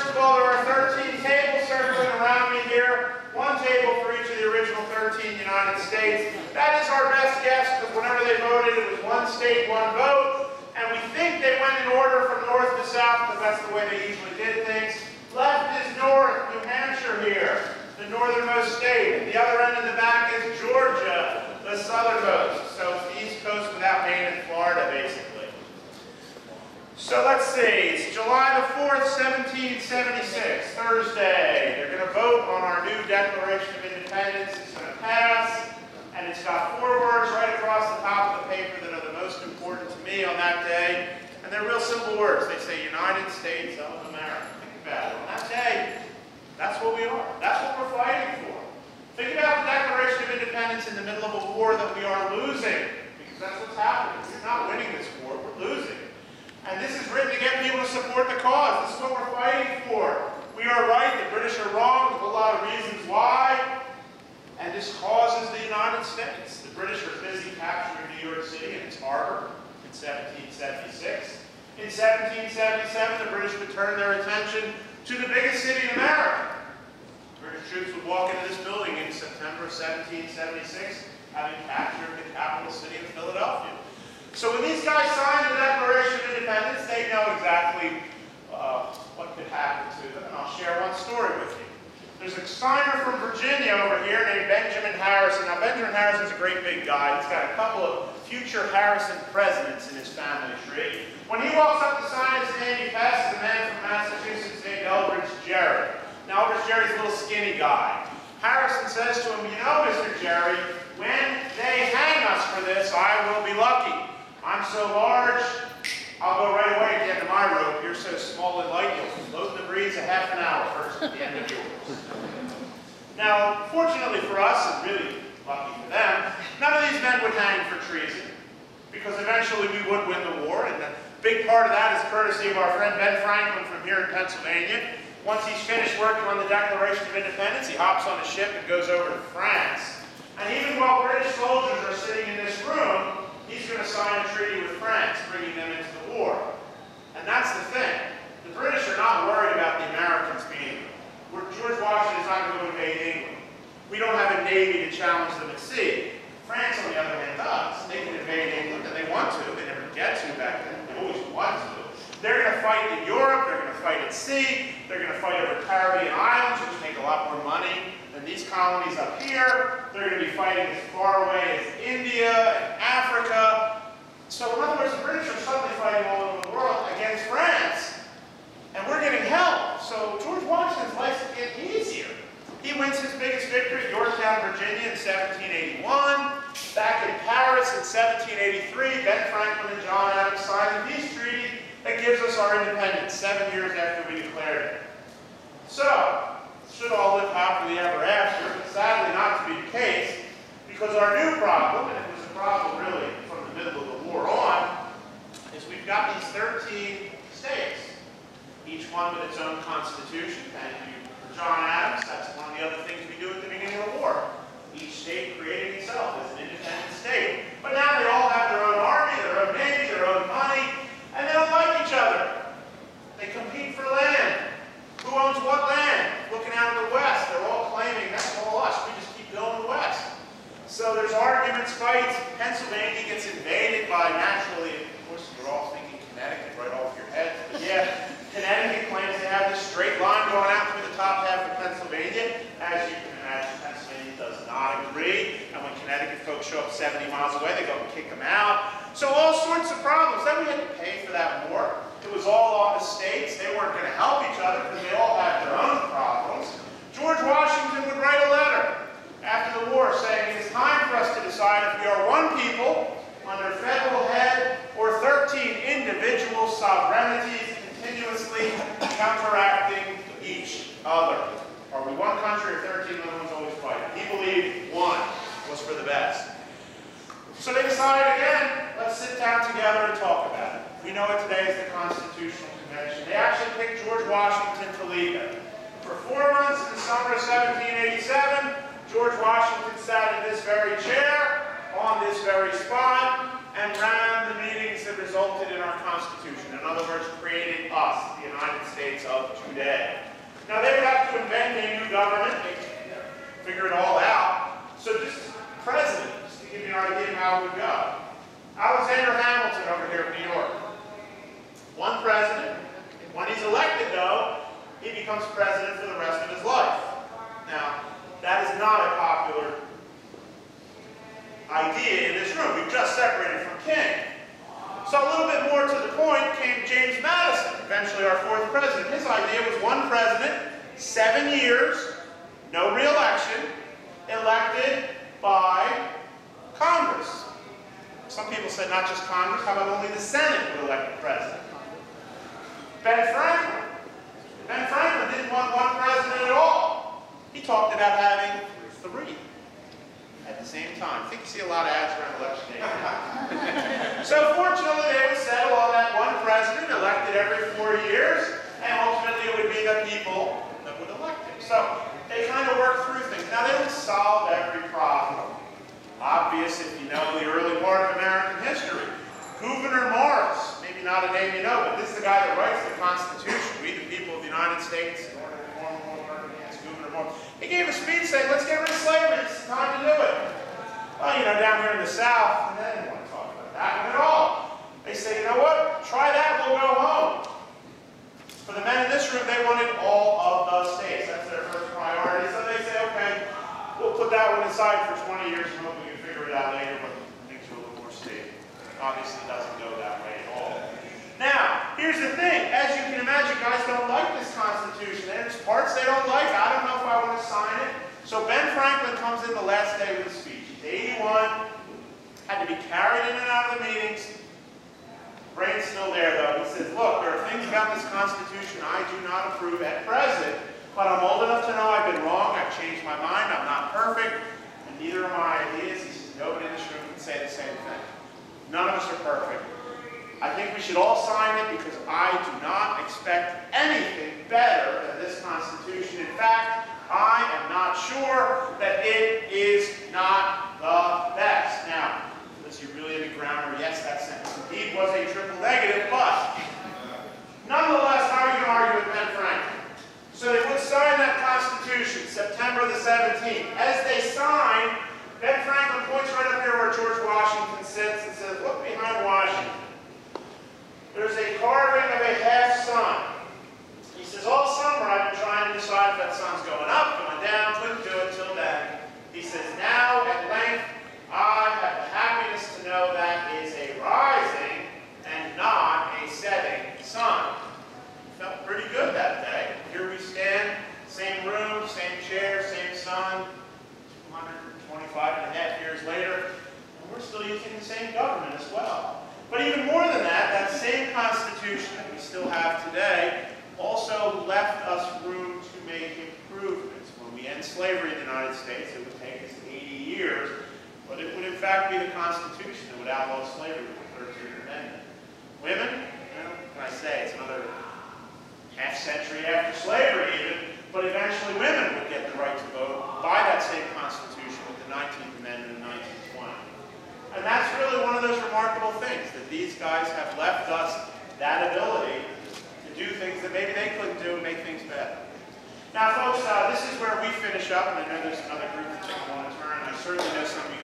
First of all, there are 13 tables circling around me here. One table for each of the original 13 United States. That is our best guess, because whenever they voted, it was one state, one vote. And we think they went in order from north to south, because that's the way they usually did things. Left is north, New Hampshire here, the northernmost state. And the other end of the back is Georgia, the southernmost. So it's the East Coast without Maine and Florida, basically. So let's see, it's July the 4th, 1776, Thursday. They're going to vote on our new Declaration of Independence. It's going to pass, and it's got 4 words right across the top of the paper that are the most important to me on that day. And they're real simple words. They say United States of America. Think about it. On that day, that's what we are. That's what we're fighting for. Think about the Declaration of Independence in the middle of a war that we are losing, because that's what's happening. We're not winning this war, we're losing. And this is written to get people to support the cause. This is what we're fighting for. We are right, the British are wrong. There's a lot of reasons why. And this cause is the United States. The British are busy capturing New York City and its harbor in 1776. In 1777, the British would turn their attention to the biggest city in America. British troops would walk into this building in September 1776, having captured the capital city of Philadelphia. So when these guys signed the Declaration of Independence, they know exactly what could happen to them. And I'll share one story with you. There's a signer from Virginia over here named Benjamin Harrison. Now, Benjamin Harrison's a great big guy. He's got a couple of future Harrison presidents in his family tree. When he walks up to sign his name, he passes a man from Massachusetts named Elbridge Gerry. Now, Elbridge Gerry's a little skinny guy. Harrison says to him, you know, Mr. Gerry, when they hang us for this, I will be lucky. I'm so large, I'll go right away at the end of my rope. You're so small and light, you'll float in the breeze a half an hour first at the end of yours. Now, fortunately for us, and really lucky for them, none of these men would hang for treason, because eventually we would win the war, and a big part of that is courtesy of our friend Ben Franklin from here in Pennsylvania. Once he's finished working on the Declaration of Independence, he hops on a ship and goes over to France. And even while British soldiers are sitting in this room, he's going to sign a treaty with France, bringing them into the war. And that's the thing. The British are not worried about the Americans being there. George Washington is not going to invade England. We don't have a navy to challenge them at sea. France, on the other hand, does. They can invade England, and they want to. They never get to back then. They always want to. They're going to fight in Europe. They're going to fight at sea. They're going to fight over Caribbean islands, which make a lot more money than these colonies up here. They're going to be fighting as far away as India and Africa. So in other words, the British are suddenly fighting all over the world against France, and we're getting help. So George Washington's life's getting easier. He wins his biggest victory at Yorktown, Virginia in 1781. Back in Paris in 1783, Ben Franklin and John Adams signed a peace treaty that gives us our independence 7 years after we declared it. So, should all live happily ever after, but sadly not to be the case, because our new problem, and it was a problem really from the middle of the war on, is we've got these 13 states, each one with its own constitution. Thank you for John Adams. That's one of the other things we do at the beginning of the war. Each state creating itself as an independent state. But now they all have their own army, their own navy, their own money, and they don't like each other. They compete for land. Who owns what land? Looking out in the west, they're all claiming that's all us. We just keep going west. So there's arguments, fights. Pennsylvania gets invaded by, naturally, of course, you're all thinking Connecticut right off your head. But yeah, Connecticut claims they have this straight line going out through the top half of Pennsylvania. As you can imagine, Pennsylvania does not agree. And when Connecticut folks show up 70 miles away, they go and kick them out. So all sorts of problems. Then we had to pay for that war. It was all on the states. They weren't going to help each other because they all had their own problems. George Washington would write a letter after the war saying it is time for us to decide if we are one people under federal head or 13 individual sovereignties continuously counteracting each other. Are we one country or 13 other ones always fighting? He believed one was for the best. So they decided again, let's sit down together and talk about it. We know it today as the Constitutional Convention. They actually picked George Washington to lead them. For 4 months in the summer of 1787, George Washington sat in this very chair, on this very spot, and ran the meetings that that resulted in our Constitution. In other words, created us, the United States of today. Now, they would have to invent a new government. They figure it all out. So just president, just to give you an idea of how it would go. Alexander Hamilton over here in New York. One president. When he's elected, though, he becomes president for the rest of his life. Now, that is not a popular idea in this room. We've just separated from King. So a little bit more to the point came James Madison, eventually our fourth president. His idea was one president, 7 years, no re-election, elected by Congress. Some people said not just Congress, how about only the Senate would elect the president? Ben Franklin didn't want one president at all. He talked about having 3 at the same time. I think you see a lot of ads around election day. So fortunately, they would settle on that one president elected every 4 years, and ultimately it would be the people that would elect him. So they kind of worked through things. Now, they would solve every problem. Obvious if you know the early part of American history. Gouverneur Morris, maybe not a name you know, but this is the guy that writes the Constitution. We, the people of the United States, in order to form war against Gouverneur Morris. He gave a speech saying, let's get rid of slavery. It's time to do it. Well, you know, down here in the South, they didn't want to talk about that one at all. They say, you know what? Try that, we'll go home. For the men in this room, they wanted all of the states. That's their first priority. So they say, okay, we'll put that one aside for 20 years and hope we can figure it out later, but things are a little more stable. Obviously, it doesn't go that way at all. Now, here's the thing. As you can imagine, guys don't like this Constitution. There's parts they don't like. I don't know if I want to sign it. So Ben Franklin comes in the last day with a speech. He's 81, had to be carried in and out of the meetings. Brain's still there, though. He says, look, there are things about this Constitution I do not approve at present, but I'm old enough to know I've been wrong. I've changed my mind. I'm not perfect, and neither are my ideas. He says, nobody in this room can say the same thing. None of us are perfect. I think we should all sign it because I do not expect anything better than this Constitution. In fact, I am not sure that it is not the best. Now, unless you're really into grammar, yes, that sentence indeed was a triple negative, but nonetheless, how are you going to argue with Ben Franklin? So they would sign that Constitution, September the 17th. As they sign, Ben Franklin points right up here where George Washington sits and says, look behind Washington. There's a carving of a half sun. He says, all summer I've been trying to decide if that sun's going up, going down, couldn't do it till then. He says, now at length I have the happiness to know that is a rising and not a setting sun. Felt pretty good that day. Here we stand, same room, same chair, same sun, 225 and a half years later, and we're still using the same government as well. But even more than that, that same Constitution that we still have today also left us room to make improvements. When we end slavery in the United States, it would take us 80 years, but it would in fact be the Constitution that would outlaw slavery with the 13th Amendment. Women, well, what can I say, it's another half century after slavery even, but eventually women would get the right to vote by that same Constitution with the 19th Amendment in 1920. And that's really one of those remarkable things, that these guys have left us that ability to do things that maybe they couldn't do and make things better. Now, folks, this is where we finish up, and I know there's another group that want to turn, and I certainly know some of you